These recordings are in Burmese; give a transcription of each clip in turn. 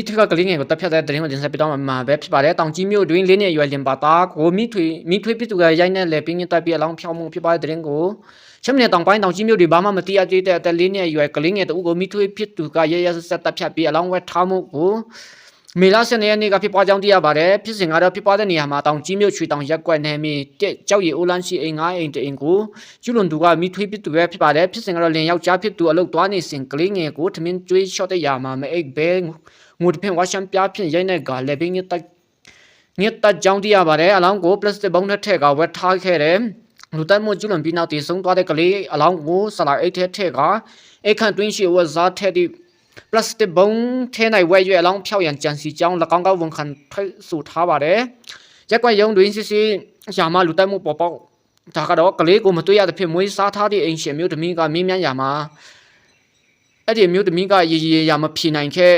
ထွေကကလေးငယ်ကိုတပ်ဖြတ်တဲ့တရင်ကိုတင်ဆက်ပြတော့မှာပဲဖြစ်ပါတယ်တောင်ကြီးမြို့တွင်လေးနှစ်ရွယ်လင်ပါတာကိုမိထွေဖြစ်သူကရိုက်နဲ့လေပြင်းတပ်ပြီးအလောင်းဖြောင်းမှုဖြစ်ပါတယ်တရင်ကိုချင်းမြတောင်ပိုင်းတောင်ကြီးမြို့တွေဘာမှမတိအသေးတဲ့လေးနှစ်ရွယ်ကလေးငယ်တူကိုမိထွေဖြစ်သူကရရဆက်တပ်ဖြတ်ပြီးအလောင်းဝဲထားမှုကိုမေလ10ရက်နေ့ကဖြစ်ပွားကြောင်းသိရပါတယ်ဖြစ်စဉ်ကတော့ဖြစ်ပွားတဲ့နေရာမှာတောင်ကြီးမြို့ရွှေတောင်ရက်ကွက်နယ်မြေကြောက်ရည်အိုလန်းရှိအိမ်9အိမ်တအိမ်ကိုကျူလွန်သူကမိထွေဖြစ်သူပဲဖြစ်ပါတယ်ဖြစ်စဉ်ကတော့လင်ယောက်ျားဖြစ်သူအလုတ်သွားနေစဉ်ကလေးငယ်ကိုထမင်းကျွေးရှော့တဲ့ရာမှာမအိတ်ဘဲငိုတဖြင့်ဝါရှမ်းပြားဖြင့်ရိုက်နေကလည်းပြင်းညက်ကြောင်းသိရပါတယ်အလောင်းကိုပလတ်စတစ်ဘုံနဲ့ထည့်ကဝက်ထားခဲ့တယ်လူတိုက်မှုကျူလွန်ပြီးနောက်တည်ဆုံးသွားတဲ့ကလေးအလောင်းကိုဆလာအိတ်ထဲထည့်ကအိတ်ခန့်တွင်းရှိဝဇာထည့်သည့်ပလတ်စတစ်ဘုံထဲ၌ဝဲရွယ်အလောင်းဖြောက်ရန်ကြံစီကြောင်း၎င်းကဝန်ခံထွက်ဆိုထားပါတယ်ရက်ကွက်ရုံတွင်စစ်စစ်ရာမလူတိုက်မှုပေါ်ပေါက်ဒါကတော့ကလေးကိုမတွေ့ရတဲ့ဖြစ်မွေးစားထားသည့်အိမ်ရှင်မျိုးသမီးကမင်းမြန်းရာမှာအဲ့ဒီမျိုးသမီးကရေရာမဖြေနိုင်ခဲ့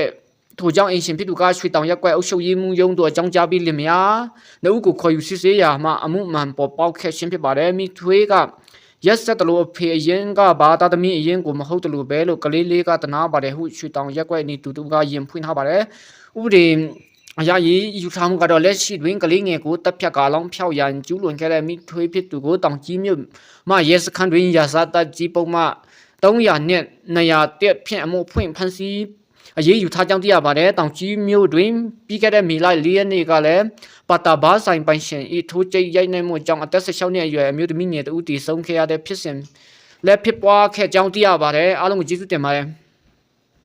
ထိုကြောင့်အိမ်ရှင်ဖြစ်သူကရွှေတောင်ရက်ကွက်အုပ်ချုပ်ရေးမှူးရုံးတို့အကြောင်းကြားပြီးလင်မယားနှုတ်ကိုခေါ်ယူစစ်ဆေးရာမှာအမှုမှန်ပေါ်ပေါက်ခဲ့ခြင်းဖြစ်ပါတယ်မိထွေးကရက်ဆက်တလို့အဖေအရင်ကဘာသာသမီးအရင်ကိုမဟုတ်တလို့ပဲလို့ကလေးလေးကတနာပါတယ်ဟုရွှေတောင်ရက်ကွက်နေတူကရင်ဖွင့်ထားပါတယ်ဥပဒေအရာကြီးယူထားမှုကတော့လက်ရှိတွင်ကလေးငယ်ကိုတပ်ဖြတ်ကအလောင်းဖြောက်ရန်ကျူးလွန်ခဲ့တဲ့မိထွေးဖြစ်သူကိုတောင်ကြီးမြို့မှရဲစခန်းတွင်ရာဇသတ်ကြီးပုံမှ300နဲ့200တက်ဖြင့်အမှုဖွင့်ဖန်ဆီးအရေးယူထားကြောင်းသိရပါတယ်တောင်ကြီးမြို့တွင်ပြီးခဲ့တဲ့မေလ4ရက်နေ့ကလည်းပါတာဘာဆိုင်ပိုင်ရှင်ဤထိုးကျိတ်ရိုက်နှက်မှုကြောင့်အသက်16နှစ်အရွယ်အမျိုးသမီးငယ်တဦးတည်ဆုံးခဲ့ရတဲ့ဖြစ်စဉ်လက်ဖြစ်ပွားခဲ့ကြောင်းသိရပါတယ်အားလုံးကိုကျေးဇူးတင်ပါတယ်